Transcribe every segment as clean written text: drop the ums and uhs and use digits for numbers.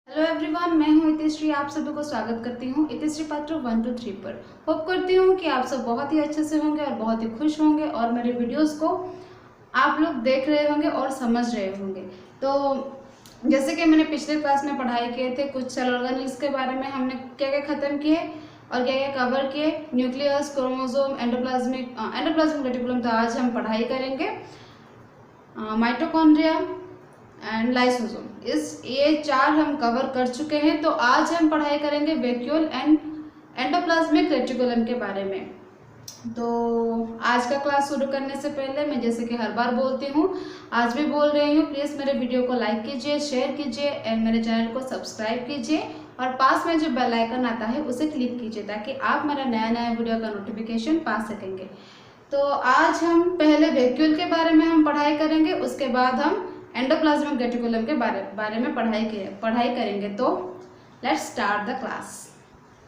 Hello everyone, मैं हूं इतिश्री। आप सभी को स्वागत करती हूं इतिश्री पात्र 1 2 3 पर। होप करती हूं कि आप सब बहुत ही अच्छे से होंगे और बहुत ही खुश होंगे और मेरे वीडियोस को आप लोग देख रहे होंगे और समझ रहे होंगे। तो जैसे कि मैंने पिछले क्लास में पढ़ाई किए थे, कुछ सेल ऑर्गेनेल्स के बारे में हमने क्या क्या खत्म किए और क्या क्या कवर किए, न्यूक्लियस, क्रोमोसोम, एंडोप्लाज्मिक रेटिकुलम। तो आज हम पढ़ाई करेंगे माइटोकॉन्ड्रिया एंड लाइसोसोम। ये चार हम कवर कर चुके हैं। तो आज हम पढ़ाई करेंगे वैक्यूल एंड एंडोप्लाज्मिक रेटिकुलम के बारे में। तो आज का क्लास शुरू करने से पहले मैं जैसे कि हर बार बोलती हूँ, आज भी बोल रही हूँ, प्लीज़ मेरे वीडियो को लाइक कीजिए, शेयर कीजिए एंड मेरे चैनल को सब्सक्राइब कीजिए और पास में जो बेल आइकन आता है उसे क्लिक कीजिए ताकि आप मेरा नया नया वीडियो का नोटिफिकेशन पा सकेंगे। तो आज हम पहले वैक्यूल के बारे में हम पढ़ाई करेंगे, उसके बाद हम एंडोप्लाज्मिक रेटिकुलम के बारे में पढ़ाई करेंगे। तो लेट्स स्टार्ट द क्लास।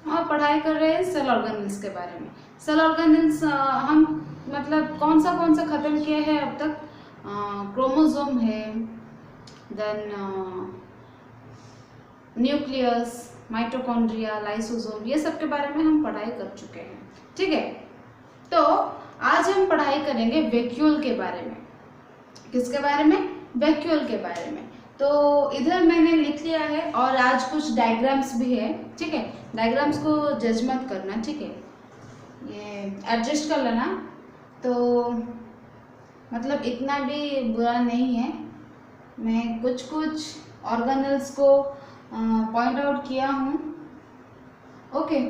और पढ़ाई कर रहे हैं सेल ऑर्गेनेल्स के बारे में। सेल ऑर्गेनेल्स हम मतलब कौन सा ख़त्म किए हैं अब तक। क्रोमोसोम है, देन न्यूक्लियस, माइटोकॉन्ड्रिया, लाइसोसोम, ये सब के बारे में हम पढ़ाई कर चुके हैं। ठीक है, तो आज हम पढ़ाई करेंगे वैक्यूल के बारे में। किसके बारे में? वैक्यूल के बारे में। तो इधर मैंने लिख लिया है और आज कुछ डायग्राम्स भी है। ठीक है, डायग्राम्स को जज मत करना, ठीक है, ये एडजस्ट कर लेना। तो मतलब इतना भी बुरा नहीं है। मैं कुछ ऑर्गेनेल्स को पॉइंट आउट किया हूँ। ओके,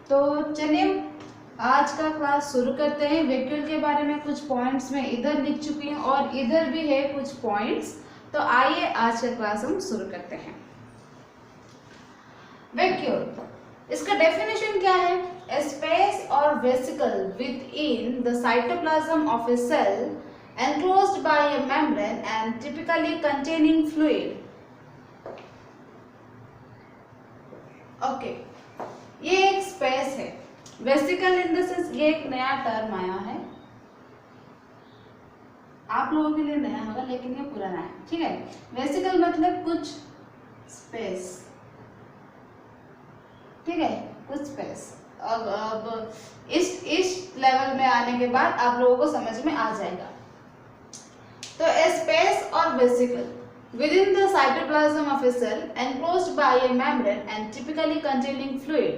तो चलिए आज का क्लास शुरू करते हैं। वैक्यूल के बारे में कुछ पॉइंट्स मैं इधर लिख चुकी हूँ और इधर भी है कुछ पॉइंट्स। तो आइए आज का क्लास हम शुरू करते हैं। वैक्यूल, इसका डेफिनेशन क्या है? A space or vesicle within the cytoplasm of a cell enclosed by a membrane and typically containing fluid. Okay, ये एक स्पेस है। वेसिकल इन द सेंस, ये एक नया टर्म आया है, आप लोगों के लिए नया होगा लेकिन ये पुराना है। ठीक है, वेसिकल मतलब कुछ स्पेस। ठीक है, कुछ स्पेस। अब इस लेवल में आने के बाद आप लोगों को समझ में आ जाएगा। तो ए space or vesicle within the cytoplasm of a cell enclosed by a membrane and typically containing fluid.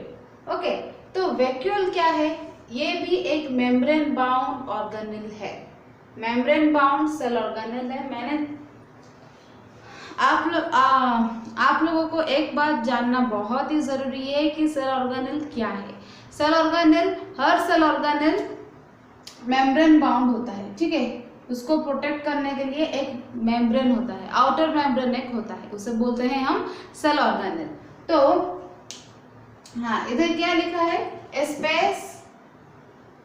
Okay, तो वैक्यूल क्या है? ये भी एक मेम्ब्रेन बाउंड ऑर्गेनेल है। मेम्ब्रेन बाउंड सेल ऑर्गेनेल है। मैंने आप लोगों को एक बात जानना बहुत ही जरूरी है कि सेल ऑर्गेनेल क्या है। सेल ऑर्गेनेल, हर सेल ऑर्गेनेल मेम्ब्रेन बाउंड होता है। ठीक है, उसको प्रोटेक्ट करने के लिए एक मेम्ब्रेन होता है, आउटर मेम्ब्रेन एक होता है, उसे बोलते हैं हम सेल ऑर्गेनेल। तो हाँ, इधर क्या लिखा है? A space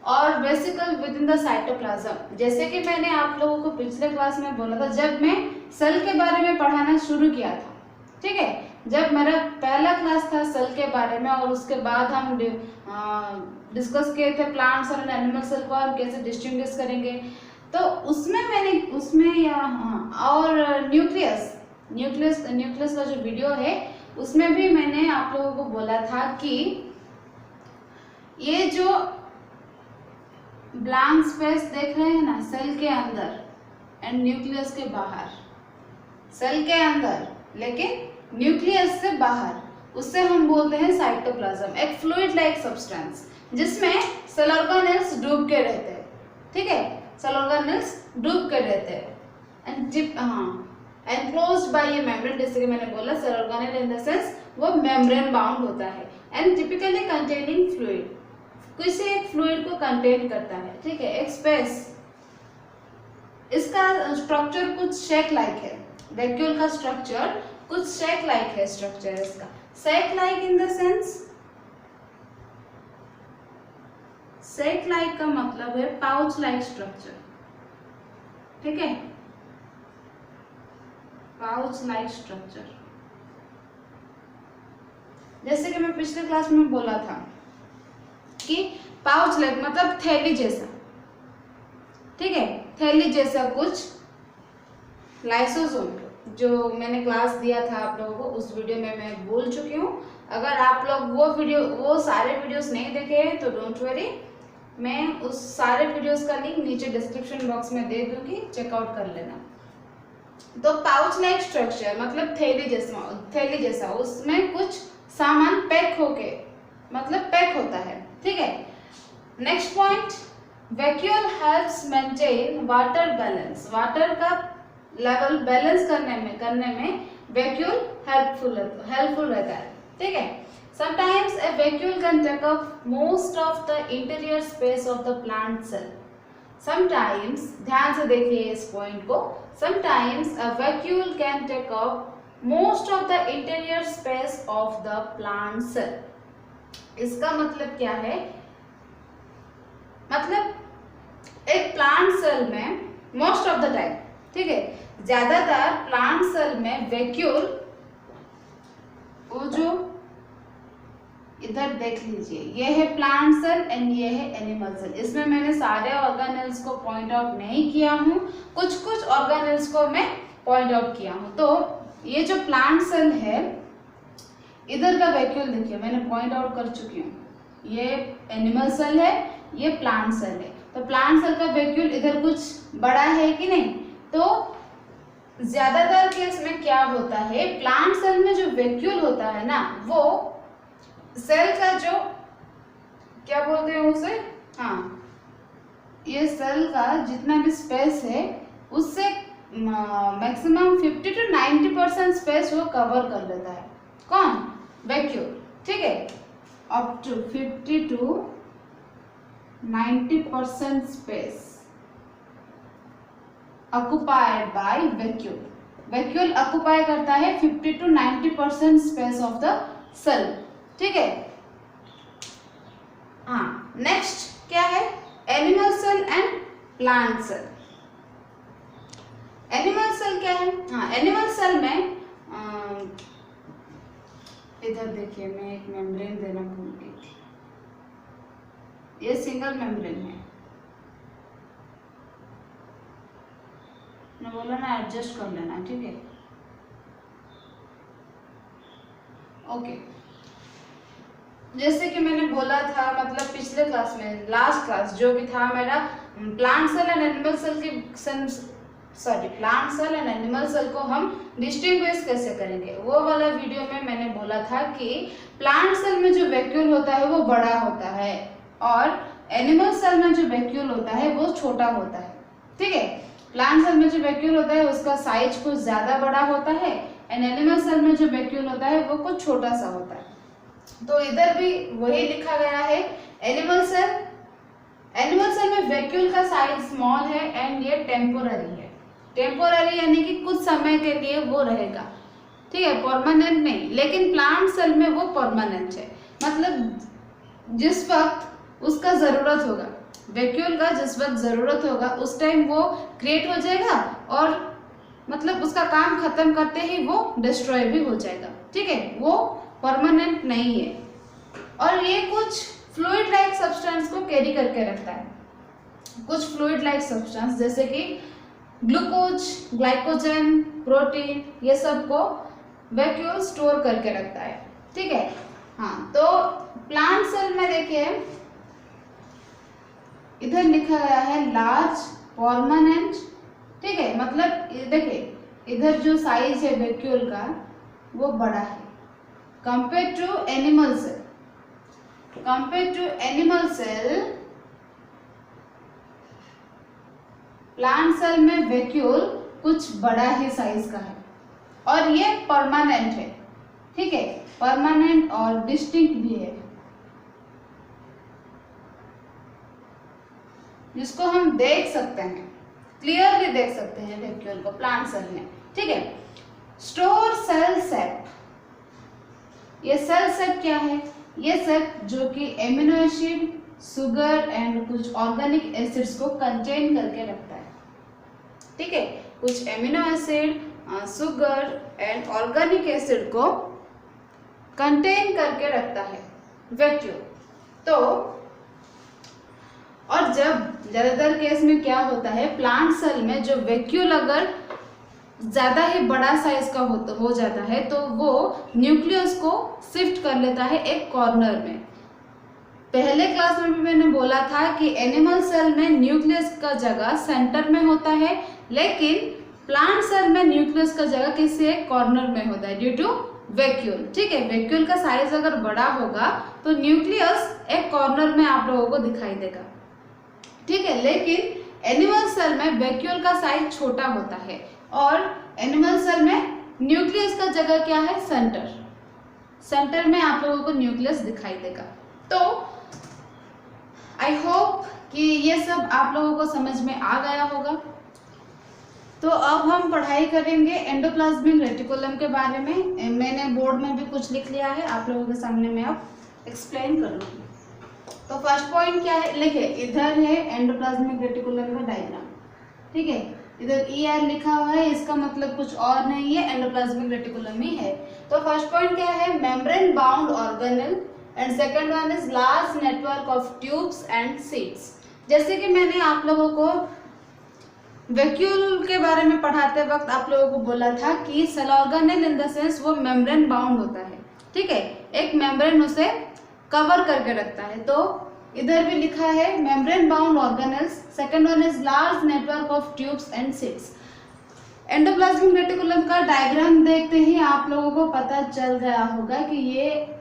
or vesicle within the cytoplasm. जैसे कि मैंने आप लोगों को पिछले क्लास में बोला था, जब मैं सेल के बारे में पढ़ाना शुरू किया था। ठीक है, जब मेरा पहला क्लास था सेल के बारे में और उसके बाद हम डिस्कस किए थे प्लांट्स और एनिमल सेल को हम कैसे डिस्टिंग्विश करेंगे। तो और न्यूक्लियस का जो वीडियो है उसमें भी मैंने आप लोगों को बोला था कि ये जो ब्लैंक स्पेस देख रहे हैं ना, सेल के अंदर एंड न्यूक्लियस के बाहर, सेल के अंदर लेकिन न्यूक्लियस से बाहर, उससे हम बोलते हैं साइटोप्लाज्म। एक फ्लूइड लाइक सब्सटेंस जिसमें सेल ऑर्गेनेल्स डूब के रहते हैं। ठीक है, सेल ऑर्गेनेल्स डूब के रहते हैं एनक्लोज्ड बाय ए मेम्ब्रेन। जैसे कि मैंने बोला, cell organelle in the sense वो मेम्ब्रेन बाउंड होता है एंड टिपिकली कंटेनिंग फ्लूइड, किसी एक फ्लूइड को कंटेन करता है। ठीक है, एक स्पेस। इसका स्ट्रक्चर कुछ शेक लाइक है। वैक्यूल का स्ट्रक्चर कुछ शेक लाइक है। स्ट्रक्चर इसका shake like in the sense, shake like का मतलब है पाउच लाइक स्ट्रक्चर। ठीक है, पाउच लाइक स्ट्रक्चर। जैसे कि मैं पिछले क्लास में बोला था कि पाउच लाइक मतलब थैली जैसा। ठीक है, थैली जैसा कुछ लाइसोसोम जो मैंने क्लास दिया था आप लोगों को, उस वीडियो में मैं बोल चुकी हूँ। अगर आप लोग वो सारे वीडियोस नहीं देखे हैं तो डोंट वरी, मैं उस सारे वीडियोस का लिंक नीचे डिस्क्रिप्शन बॉक्स में दे दूंगी, चेकआउट कर लेना। तो पाउच लाइक स्ट्रक्चर मतलब थैली जैसा उसमें कुछ सामान पैक होके मतलब पैक होता है, ठीक है। Next point, vacuole helps maintain water balance. Water का लेवल बैलेंस करने में वैक्यूल हेल्पफुल रहता है, ठीक है। Sometimes a vacuole can take up most of the interior space of the plant cell. Sometimes, ध्यान से देखिए इस पॉइंट को, sometimes a vacuole can take up most of the interior space of the plant cell. इसका मतलब क्या है, मतलब एक प्लांट सेल में मोस्ट ऑफ द टाइम, ठीक है, ज्यादातर प्लांट सेल में वैक्यूल, वो जो इधर देख लीजिए, ये है प्लांट सेल एंड ये है एनिमल सेल। इसमें मैंने सारे ऑर्गेनेल्स को पॉइंट आउट नहीं किया हूँ, कुछ ऑर्गेनेल्स को मैं पॉइंट आउट किया हूँ। तो ये जो प्लांट सेल है, इधर का वैक्यूल देखिए, मैंने पॉइंट आउट कर चुकी हूँ, ये एनिमल सेल है, ये प्लांट सेल है। तो प्लांट सेल का वैक्यूल इधर कुछ बड़ा है कि नहीं, तो ज्यादातर केस में क्या होता है, प्लांट सेल में जो वैक्यूल होता है ना, वो सेल का जो क्या बोलते हैं उसे, हाँ, ये सेल का जितना भी स्पेस है उससे मैक्सिमम 50 to 90% स्पेस वो कवर कर लेता है। कौन? वैक्यूल, ठीक है। Up to 50 to 90% space occupied by vacuole. Vacuole occupy करता है 50 to 90% space of the cell, ठीक है। हाँ, नेक्स्ट क्या है, animal cell and plant cell. Animal cell क्या है, हाँ, एनिमल सेल में इधर देखिए, मैं एक मेम्ब्रेन देना भूल गई थी, ये सिंगल मेम्ब्रेन है, मैं बोला ना एडजस्ट कर लेना, ठीक है, ओके। जैसे कि मैंने बोला था, मतलब पिछले क्लास में, लास्ट क्लास जो भी था मेरा, plant cell and animal cell की plant cell and animal cell को हम डिस्टिंग्विश कैसे करेंगे, वो वाला वीडियो में मैंने बोला था कि प्लांट सेल में जो वैक्यूल होता है वो बड़ा होता है और एनिमल सेल में जो वैक्यूल होता है वो छोटा होता है, ठीक है। प्लांट सेल में जो वैक्यूल होता है उसका साइज कुछ ज्यादा बड़ा होता है एंड एनिमल सेल में जो वैक्यूल होता है वो कुछ छोटा सा होता है। तो इधर भी वही लिखा गया है, एनिमल सेल में वैक्यूल का साइज स्मॉल है एंड ये टेम्पोररी है। टेम्पोररी यानी कि कुछ समय के लिए वो रहेगा, ठीक है, परमानेंट नहीं। लेकिन प्लांट सेल में वो परमानेंट है, मतलब जिस वक्त उसका जरूरत होगा, वैक्यूल का जिस वक्त जरूरत होगा उस टाइम वो क्रिएट हो जाएगा और मतलब उसका काम खत्म करते ही वो डिस्ट्रॉय भी हो जाएगा, ठीक है, वो परमानेंट नहीं है। और ये कुछ फ्लूइड लाइक सब्सटेंस को कैरी करके रखता है, कुछ फ्लूइड लाइक सब्सटेंस जैसे कि ग्लूकोज, ग्लाइकोजन, प्रोटीन, ये सब को वैक्यूल स्टोर करके रखता है, ठीक है। हाँ, तो प्लांट सेल में देखिए इधर लिखा गया है लार्ज परमानेंट, ठीक है, मतलब देखिए इधर जो साइज है वैक्यूल का वो बड़ा है compare to animal cell. Plant cell में वैक्यूल कुछ बड़ा ही साइज का है और ये परमानेंट है, ठीक है, परमानेंट और डिस्टिंक्ट भी है, जिसको हम देख सकते हैं, क्लियरली देख सकते हैं वैक्यूल को प्लांट सेल में, ठीक है। स्टोर सेल सेप, ये सेल सेप क्या है, ये सेप जो कि एमिनो एसिड, शुगर एंड कुछ ऑर्गेनिक एसिड्स को कंटेन करके रखता है, ठीक है, कुछ amino acid, sugar and organic acid को कंटेन करके रखता है वैक्यूल। तो और जब ज्यादातर केस में क्या होता है, प्लांट सेल में जो वैक्यूल अगर ज़्यादा ही बड़ा साइज का हो जाता है तो वो न्यूक्लियस को शिफ्ट कर लेता है एक कॉर्नर में। पहले क्लास में भी मैंने बोला था कि एनिमल सेल में न्यूक्लियस का जगह सेंटर में होता है, लेकिन प्लांट सेल में न्यूक्लियस का जगह किसी एक कॉर्नर में होता है ड्यू टू वैक्यूल। ठीक है, वैक्यूल का साइज अगर बड़ा होगा तो न्यूक्लियस एक कॉर्नर में आप लोगों को दिखाई देगा। ठीक है, लेकिन एनिमल सेल में वैक्यूल का साइज छोटा होता है और एनिमल सेल में न्यूक्लियस का जगह क्या है, सेंटर में आप लोगों को न्यूक्लियस दिखाई देगा। तो आई होप कि ये सब आप लोगों को समझ में आ गया होगा। तो अब हम पढ़ाई करेंगे एंडोप्लाज्मिक रेटिकुलम के बारे में। मैंने बोर्ड में भी कुछ लिख लिया है, आप लोगों के सामने मैं अब एक्सप्लेन करूँगी। तो फर्स्ट पॉइंट क्या है, लिखिए इधर है एंडोप्लाज्मिक रेटिकुलम का डायग्राम। ठीक है, इधर ER लिखा हुआ है, इसका मतलब कुछ और नहीं है, एंडोप्लाज्मिक रेटिकुलम ही है। तो फर्स्ट पॉइंट क्या है, membrane bound organelle and second one is large network of tubes and seats. जैसे कि मैंने आप लोगों को वैक्यूल के बारे में पढ़ाते वक्त आप लोगों को बोला था कि cell organelle in the sense वो मेम्ब्रेन बाउंड होता है। ठीक है, एक मेम्ब्रेन उसे कवर करके रखता है। तो इधर भी लिखा है membrane bound organelles, second one is large network of tubes and seats. Endoplasmic reticulum का डायग्राम देखते ही आप लोगों को पता चल गया होगा कि ये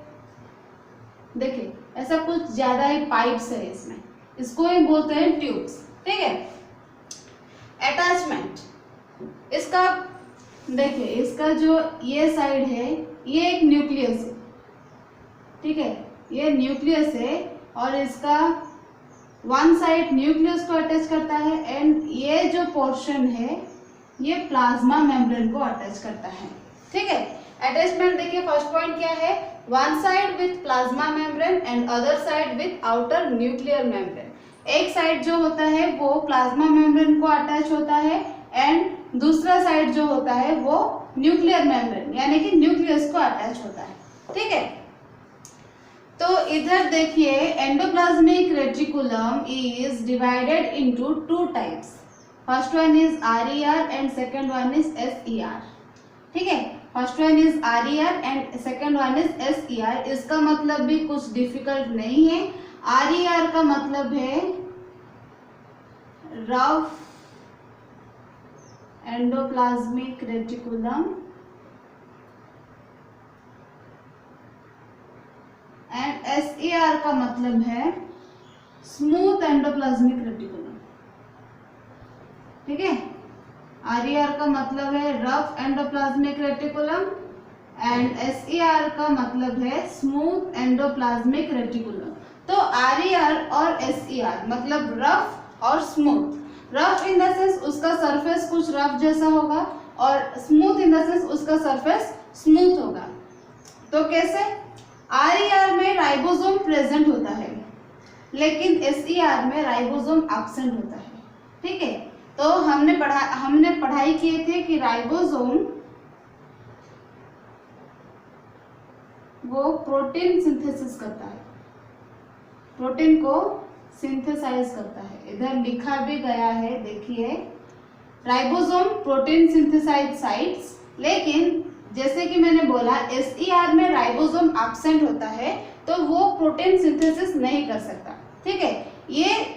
देखिए ऐसा कुछ ज्यादा ही पाइप्स है इसमें, इसको ही बोलते हैं ट्यूब्स। ठीक है, अटैचमेंट, इसका देखिए इसका जो ये साइड है ये एक न्यूक्लियस है। ठीक है, ये न्यूक्लियस है और इसका वन साइड न्यूक्लियस को अटैच करता है एंड ये जो पोर्शन है ये प्लाज्मा मेम्ब्रेन को अटैच करता है। ठीक है, अटैचमेंट देखिए फर्स्ट पॉइंट क्या है, one side with plasma membrane and other side with outer nuclear membrane. एक साइड जो होता है वो प्लाज्मा मेम्ब्रेन को अटैच होता है एंड दूसरा साइड जो होता है वो न्यूक्लियर मेम्ब्रेन यानी कि न्यूक्लियस को अटैच होता है। ठीक है, तो इधर देखिए endoplasmic reticulum is divided into two types, first one is RER and second one is SER। ठीक है, first one is RER and second one is SER। इसका मतलब भी कुछ डिफिकल्ट नहीं है। RER का मतलब है rough endoplasmic reticulum and SER का मतलब है स्मूथ एंडोप्लाज्मिक रेटिकुलम। ठीक है, RER का मतलब है rough endoplasmic reticulum and SER का मतलब है स्मूथ एंडोप्लाज्मिक रेटिकुलम। तो RER और SER मतलब रफ और smooth. Rough in the sense उसका सरफेस कुछ रफ जैसा होगा और स्मूथ इन द सेंस उसका सरफेस स्मूथ होगा। तो कैसे, RER में राइबोसोम प्रेजेंट होता है लेकिन SER में राइबोसोम एब्सेंट होता है। ठीक है, तो हमने पढ़ाई किए थे कि राइबोसोम वो प्रोटीन सिंथेसिस करता है, प्रोटीन को सिंथेसाइज करता है। इधर लिखा भी गया है, देखिए राइबोसोम प्रोटीन सिंथेसाइज साइट्स। लेकिन जैसे कि मैंने बोला SER में राइबोसोम एब्सेंट होता है तो वो प्रोटीन सिंथेसिस नहीं कर सकता। ठीक है, ये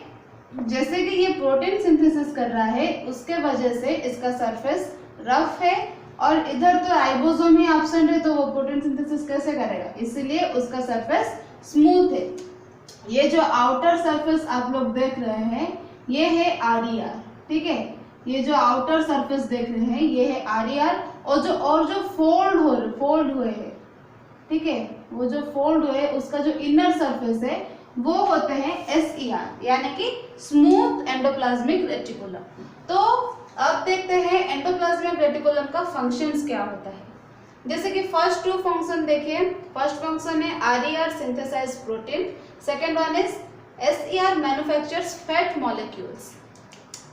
जैसे कि ये प्रोटीन सिंथेसिस कर रहा है उसके वजह से इसका सरफेस रफ है और इधर तो राइबोसोम ही एब्सेंट है तो वो प्रोटीन सिंथेसिस कैसे करेगा, इसलिए उसका सरफेस स्मूथ है। ये जो आउटर सरफेस आप लोग देख रहे हैं ये है RER। ठीक है, ये जो आउटर सरफेस देख रहे हैं ये है RER और जो फोल्ड हुए हैं, ठीक है, वो जो फोल्ड हुए उसका जो इनर सरफेस है वो होते हैं SER यानी कि स्मूथ एंडोप्लाज्मिक रेटिकुलम। तो अब देखते हैं एंडोप्लाज्मिक रेटिकुलम का फंक्शंस क्या होता है। जैसे कि फर्स्ट टू फंक्शन देखिए, फर्स्ट फंक्शन है RER synthesize protein, second one is SER manufactures fat molecules.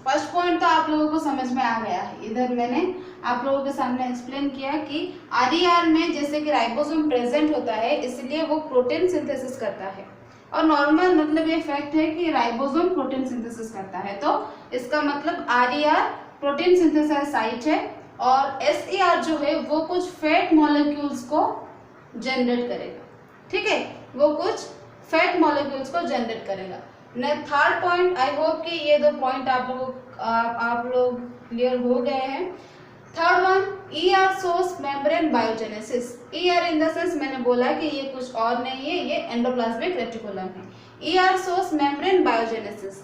First point तो आप लोगों को समझ में आ गया है। इधर मैंने आप लोगों के सामने एक्सप्लेन किया कि RER में जैसे कि राइबोसोम प्रेजेंट होता है इसलिए वो प्रोटीन सिंथेसिस करता है और नॉर्मल मतलब ये फैक्ट है कि राइबोसोम प्रोटीन सिंथेसिस करता है। तो इसका मतलब RER प्रोटीन सिंथेसाइज साइट है और SER जो है वो कुछ फैट मॉलिक्यूल्स को जनरेट करेगा, ठीक है, वो कुछ फैट मॉलिक्यूल्स को जनरेट करेगा। थर्ड पॉइंट, आई होप कि ये दो पॉइंट आप लोग क्लियर हो गए हैं। Third one, ER source membrane biogenesis. ER in the sense मैंने बोला कि ये कुछ और नहीं है, ये एंडोप्लाज्मिक रेटिकुलम है। ER source membrane biogenesis.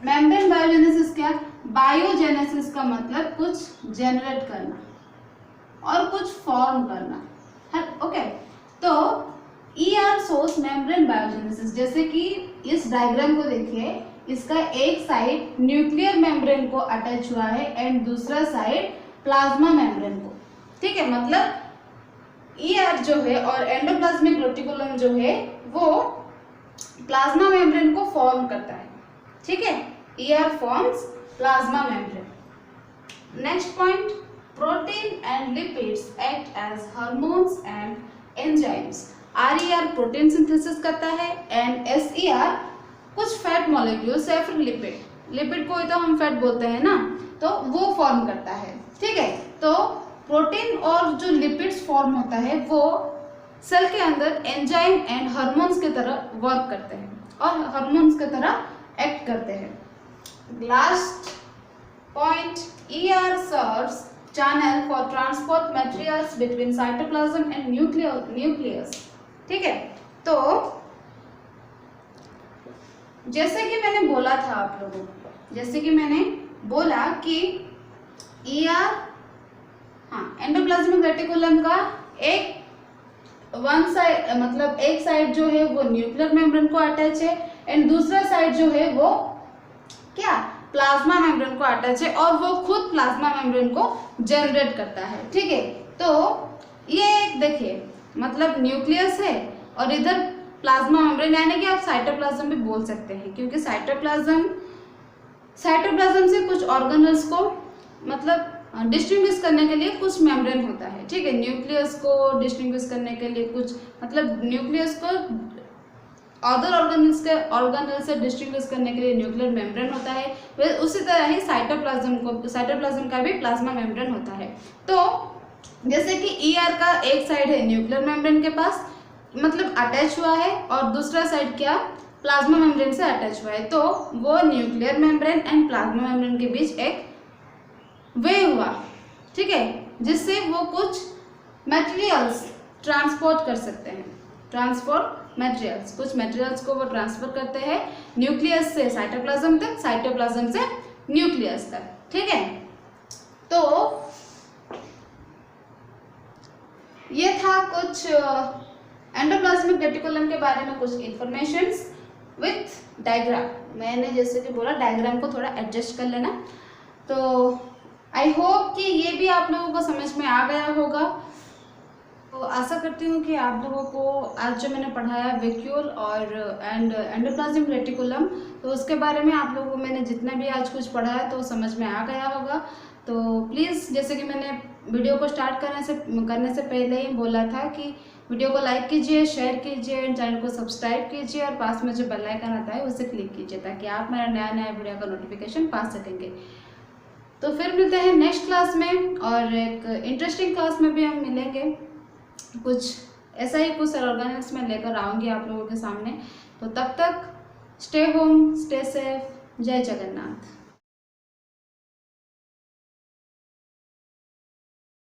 Membrane biogenesis क्या? बायोजेनेसिस का मतलब कुछ जनरेट करना और कुछ फॉर्म करना है, ओके। तो ER सोर्स मेम्ब्रेन बायोजेनेसिस, जैसे कि इस डायग्राम को देखिए, इसका एक साइड न्यूक्लियर मेम्ब्रेन को अटैच हुआ है एंड दूसरा साइड प्लाज्मा मेम्ब्रेन को, ठीक है। मतलब ER जो है और एंडोप्लाज्मिक रेटिकुलम जो है वो प्लाज्मा मेम्ब्रेन को फॉर्म करता है, ठीक है। ER forms plasma membrane. Next point, protein and lipids act as hormones and enzymes. RER protein synthesis करता है एंड SER कुछ फैट मॉलिक्यूल्स या फिर लिपिड को ही तो हम फैट बोलते हैं ना, तो वो फॉर्म करता है, ठीक है। तो प्रोटीन और जो लिपिड्स फॉर्म होता है वो सेल के अंदर एंजाइम एंड हार्मोन्स की तरह वर्क करते हैं और हार्मोन्स की तरह एक्ट करते हैं। Last point, ER serves channel for transport materials between cytoplasm and nucleus, ठीक है। तो जैसे कि मैंने बोला था आप लोगों को, जैसे कि मैंने बोला कि ER, हाँ, एंडोप्लाज्मिक रेटिकुलम का वन साइड, मतलब एक साइड जो है वो न्यूक्लियर मेम्ब्रेन को अटैच है एंड दूसरा साइड जो है वो क्या, प्लाज्मा मेम्ब्रेन को अटैच है और वो खुद प्लाज्मा मेम्ब्रेन को जनरेट करता है, ठीक है। तो ये एक देखिए, मतलब न्यूक्लियस है और इधर प्लाज्मा मेम्ब्रेन, यानी कि आप साइटोप्लाज्म भी बोल सकते हैं, क्योंकि साइटोप्लाज्म से कुछ ऑर्गेनेल्स को मतलब डिस्टिंग्विश करने के लिए कुछ मेम्ब्रेन होता है, ठीक है। न्यूक्लियस को डिस्टिंग्विश करने के लिए कुछ, मतलब न्यूक्लियस को अदर ऑर्गेनेल से डिस्टिंग्विश करने के लिए न्यूक्लियर मेम्ब्रेन होता है। वैसे उसी तरह ही साइटोप्लाज्म का भी प्लाज्मा मेम्ब्रेन होता है। तो जैसे कि ER का एक साइड है न्यूक्लियर मेम्ब्रेन के पास, मतलब अटैच हुआ है, और दूसरा साइड क्या, प्लाज्मा मेम्ब्रेन से अटैच हुआ है, तो वो nuclear membrane and plasma membrane के बीच एक वे हुआ, ठीक है, जिससे वो कुछ मटेरियल्स ट्रांसपोर्ट कर सकते हैं। ट्रांसपोर्ट मटेरियल्स, कुछ मटेरियल्स को वो ट्रांसफर करते हैं न्यूक्लियस से साइटोप्लाज्म तक, साइटोप्लाज्म से न्यूक्लियस तक, ठीक है। तो ये था कुछ एंडोप्लाज्मिक रेटिकुलम के बारे में कुछ इंफॉर्मेशंस विथ डायग्राम। मैंने जैसे कि बोला, डायग्राम को थोड़ा एडजस्ट कर लेना। तो आई होप कि ये भी आप लोगों को समझ में आ गया होगा। तो आशा करती हूँ कि आप लोगों को आज जो मैंने पढ़ाया वैक्यूल और एंडोप्लाज्मिक रेटिकुलम, तो उसके बारे में आप लोगों को मैंने जितना भी आज कुछ पढ़ाया तो समझ में आ गया होगा। तो प्लीज़, जैसे कि मैंने वीडियो को स्टार्ट करने से पहले ही बोला था कि वीडियो को लाइक कीजिए, शेयर कीजिए एंड चैनल को सब्सक्राइब कीजिए और पास में जो बेल आइकन आता है उसे क्लिक कीजिए, ताकि आप मेरा नया वीडियो का नोटिफिकेशन पा सकेंगे। तो फिर मिलते हैं नेक्स्ट क्लास में, और एक इंटरेस्टिंग क्लास में भी हम मिलेंगे। कुछ ऐसा ही कुछ ऑर्गेनिक्स में लेकर आऊँगी आप लोगों के सामने। तो तब तक स्टे होम, स्टे सेफ, जय जगन्नाथ।